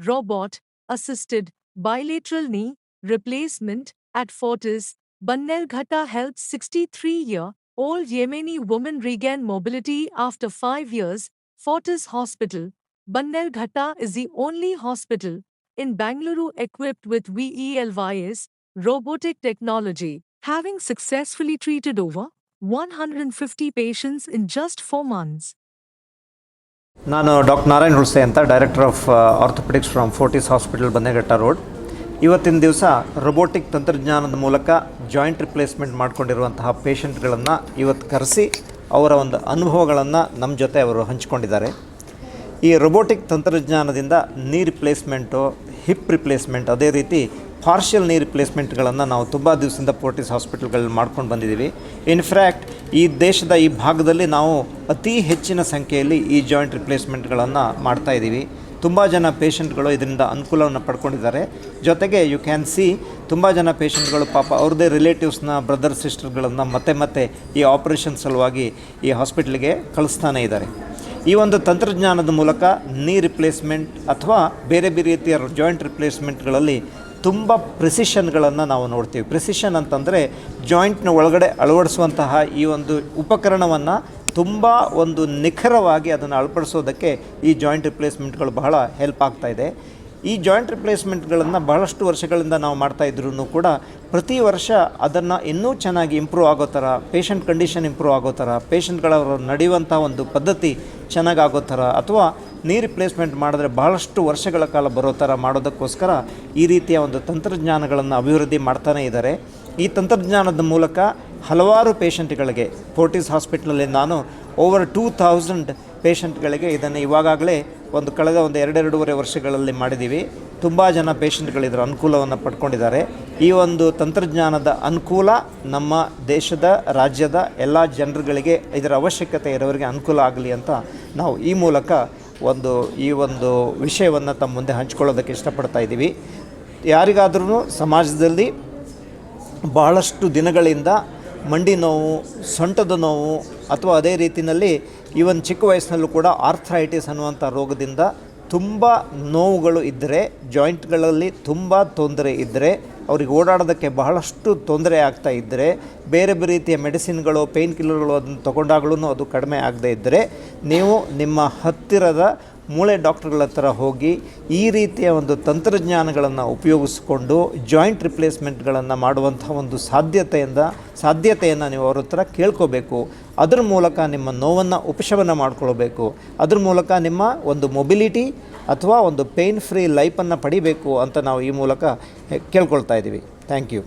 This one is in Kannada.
robot assisted bilateral knee replacement at Fortis Bannerghatta helps 63-year-old Yemeni woman regain mobility after 5 years. Fortis Hospital Bannerghatta is the only hospital in Bangalore equipped with VELYS robotic technology, having successfully treated over 150 patients in just 4 months. ನಾನು ಡಾಕ್ಟರ್ ನಾರಾಯಣ್ ಹುಳ್ಸೆ ಅಂತ director of orthopaedics from Fortis hospital Bannerghatta road. ಇವತ್ತಿನ ದಿವಸ ರೊಬೋಟಿಕ್ ತಂತ್ರಜ್ಞಾನದ ಮೂಲಕ ಜಾಯಿಂಟ್ ರಿಪ್ಲೇಸ್ಮೆಂಟ್ ಮಾಡ್ಕೊಂಡಿರುವಂತಹ ಪೇಷಂಟ್ಗಳನ್ನು ಇವತ್ತು ಕರೆಸಿ ಅವರ ಒಂದು ಅನುಭವಗಳನ್ನು ನಮ್ಮ ಜೊತೆ ಅವರು ಹಂಚಿಕೊಂಡಿದ್ದಾರೆ. ಈ ರೊಬೋಟಿಕ್ ತಂತ್ರಜ್ಞಾನದಿಂದ ನೀ ರಿಪ್ಲೇಸ್ಮೆಂಟು, ಹಿಪ್ ರಿಪ್ಲೇಸ್ಮೆಂಟ್, ಅದೇ ರೀತಿ ಪಾರ್ಷಿಯಲ್ ನೀ ರಿಪ್ಲೇಸ್ಮೆಂಟ್ಗಳನ್ನು ನಾವು ತುಂಬ ದಿವಸದಿಂದ ಫೋರ್ಟಿಸ್ ಹಾಸ್ಪಿಟಲ್ಗಳಲ್ಲಿ ಮಾಡ್ಕೊಂಡು ಬಂದಿದ್ದೀವಿ. ಇನ್ಫ್ಯಾಕ್ಟ್ ಈ ದೇಶದ ಈ ಭಾಗದಲ್ಲಿ ನಾವು ಅತಿ ಹೆಚ್ಚಿನ ಸಂಖ್ಯೆಯಲ್ಲಿ ಈ ಜಾಯಿಂಟ್ ರಿಪ್ಲೇಸ್ಮೆಂಟ್ಗಳನ್ನು ಮಾಡ್ತಾಯಿದ್ದೀವಿ. ತುಂಬ ಜನ ಪೇಷಂಟ್ಗಳು ಇದರಿಂದ ಅನುಕೂಲವನ್ನು ಪಡ್ಕೊಂಡಿದ್ದಾರೆ. ಜೊತೆಗೆ ಯು ಕ್ಯಾನ್ ಸಿ ತುಂಬ ಜನ ಪೇಷಂಟ್ಗಳು ಪಾಪ ಅವ್ರದ್ದೇ ರಿಲೇಟಿವ್ಸ್ನ ಬ್ರದರ್ ಸಿಸ್ಟರ್ಗಳನ್ನು ಮತ್ತೆ ಈ ಆಪರೇಷನ್ ಸಲುವಾಗಿ ಈ ಹಾಸ್ಪಿಟ್ಲಿಗೆ ಕಳಿಸ್ತಾನೆ ಇದ್ದಾರೆ. ಈ ಒಂದು ತಂತ್ರಜ್ಞಾನದ ಮೂಲಕ ನೀ ರಿಪ್ಲೇಸ್ಮೆಂಟ್ ಅಥವಾ ಬೇರೆ ಬೇರೆ ರೀತಿಯ ಜಾಯಿಂಟ್ ರಿಪ್ಲೇಸ್ಮೆಂಟ್ಗಳಲ್ಲಿ ತುಂಬ ಪ್ರಿಸಿಷನ್ಗಳನ್ನು ನಾವು ನೋಡ್ತೀವಿ. ಪ್ರಿಸಿಷನ್ ಅಂತಂದರೆ ಜಾಯಿಂಟ್ನ ಒಳಗಡೆ ಅಳವಡಿಸುವಂತಹ ಈ ಒಂದು ಉಪಕರಣವನ್ನು ತುಂಬ ಒಂದು ನಿಖರವಾಗಿ ಅದನ್ನು ಅಳವಡಿಸೋದಕ್ಕೆ ಈ ಜಾಯಿಂಟ್ ರಿಪ್ಲೇಸ್ಮೆಂಟ್ಗಳು ಬಹಳ ಹೆಲ್ಪ್ ಆಗ್ತಾಯಿದೆ. ಈ ಜಾಯಿಂಟ್ ರಿಪ್ಲೇಸ್ಮೆಂಟ್ಗಳನ್ನು ಬಹಳಷ್ಟು ವರ್ಷಗಳಿಂದ ನಾವು ಮಾಡ್ತಾಯಿದ್ರೂ ಕೂಡ ಪ್ರತಿ ವರ್ಷ ಅದನ್ನು ಇನ್ನೂ ಚೆನ್ನಾಗಿ ಇಂಪ್ರೂವ್ ಆಗೋ ಥರ, ಪೇಷಂಟ್ ಕಂಡೀಷನ್ ಇಂಪ್ರೂವ್ ಆಗೋ ಥರ, ಪೇಷಂಟ್ಗಳವರು ನಡೆಯುವಂಥ ಒಂದು ಪದ್ಧತಿ ಚೆನ್ನಾಗಾಗೋ ಥರ, ಅಥವಾ ನೀ ರಿಪ್ಲೇಸ್ಮೆಂಟ್ ಮಾಡಿದ್ರೆ ಬಹಳಷ್ಟು ವರ್ಷಗಳ ಕಾಲ ಬರೋ ಥರ ಮಾಡೋದಕ್ಕೋಸ್ಕರ ಈ ರೀತಿಯ ಒಂದು ತಂತ್ರಜ್ಞಾನಗಳನ್ನು ಅಭಿವೃದ್ಧಿ ಮಾಡ್ತಾನೇ ಇದ್ದಾರೆ. ಈ ತಂತ್ರಜ್ಞಾನದ ಮೂಲಕ ಹಲವಾರು ಪೇಷಂಟ್ಗಳಿಗೆ ಫೋರ್ಟಿಸ್ ಹಾಸ್ಪಿಟ್ಲಲ್ಲಿ ನಾನು ಓವರ್ 2000 ಪೇಷಂಟ್ಗಳಿಗೆ ಇದನ್ನು ಇವಾಗಲೇ ಕಳೆದ 2-2.5 ವರ್ಷಗಳಲ್ಲಿ ಮಾಡಿದ್ದೀವಿ. ತುಂಬ ಜನ ಪೇಷಂಟ್ಗಳು ಇದರ ಅನುಕೂಲವನ್ನು ಪಡ್ಕೊಂಡಿದ್ದಾರೆ. ಈ ಒಂದು ತಂತ್ರಜ್ಞಾನದ ಅನುಕೂಲ ನಮ್ಮ ದೇಶದ, ರಾಜ್ಯದ ಎಲ್ಲ ಜನರುಗಳಿಗೆ, ಇದರ ಅವಶ್ಯಕತೆ ಇರೋರಿಗೆ ಅನುಕೂಲ ಆಗಲಿ ಅಂತ ನಾವು ಈ ಮೂಲಕ ಈ ಒಂದು ವಿಷಯವನ್ನು ತಮ್ಮ ಮುಂದೆ ಹಂಚ್ಕೊಳ್ಳೋದಕ್ಕೆ ಇಷ್ಟಪಡ್ತಾ ಇದ್ದೀವಿ. ಯಾರಿಗಾದ್ರೂ ಸಮಾಜದಲ್ಲಿ ಬಹಳಷ್ಟು ದಿನಗಳಿಂದ ಮಂಡಿ ನೋವು, ಸೊಂಟದ ನೋವು, ಅಥವಾ ಅದೇ ರೀತಿಯಲ್ಲಿ ಈವನ್ ಚಿಕ್ಕ ವಯಸ್ಸಿನಲ್ಲೂ ಕೂಡ ಆರ್ಥ್ರೈಟಿಸ್ ಅನ್ನುವಂಥ ರೋಗದಿಂದ ತುಂಬ ನೋವುಗಳು ಇದ್ದರೆ, ಜಾಯಿಂಟ್ಗಳಲ್ಲಿ ತುಂಬ ತೊಂದರೆ ಇದ್ದರೆ, ಅವ್ರಿಗೆ ಓಡಾಡೋದಕ್ಕೆ ಬಹಳಷ್ಟು ತೊಂದರೆ ಆಗ್ತಾ ಇದ್ದರೆ, ಬೇರೆ ಬೇರೆ ರೀತಿಯ ಮೆಡಿಸಿನ್ಗಳು, ಪೇಯ್ನ್ ಕಿಲ್ಲರ್ಗಳು ಅದನ್ನು ತೊಗೊಂಡಾಗ್ಲೂ ಅದು ಕಡಿಮೆ ಆಗದೇ ಇದ್ದರೆ, ನೀವು ನಿಮ್ಮ ಹತ್ತಿರದ ಮೂಳೆ ಡಾಕ್ಟರ್ಗಳ ಹತ್ರ ಹೋಗಿ ಈ ರೀತಿಯ ಒಂದು ತಂತ್ರಜ್ಞಾನಗಳನ್ನು ಉಪಯೋಗಿಸ್ಕೊಂಡು ಜಾಯಿಂಟ್ ರಿಪ್ಲೇಸ್ಮೆಂಟ್ಗಳನ್ನು ಮಾಡುವಂಥ ಒಂದು ಸಾಧ್ಯತೆಯನ್ನು ನೀವು ಅವ್ರ ಹತ್ರ ಕೇಳ್ಕೋಬೇಕು. ಅದ್ರ ಮೂಲಕ ನಿಮ್ಮ ನೋವನ್ನು ಉಪಶಮನ ಮಾಡ್ಕೊಳ್ಬೇಕು. ಅದ್ರ ಮೂಲಕ ನಿಮ್ಮ ಒಂದು ಮೊಬಿಲಿಟಿ ಅಥವಾ ಒಂದು ಪೇಯ್ನ್ ಫ್ರೀ ಲೈಫನ್ನು ಪಡಿಬೇಕು ಅಂತ ನಾವು ಈ ಮೂಲಕ ಕೇಳ್ಕೊಳ್ತಾ ಇದ್ದೀವಿ. Thank you.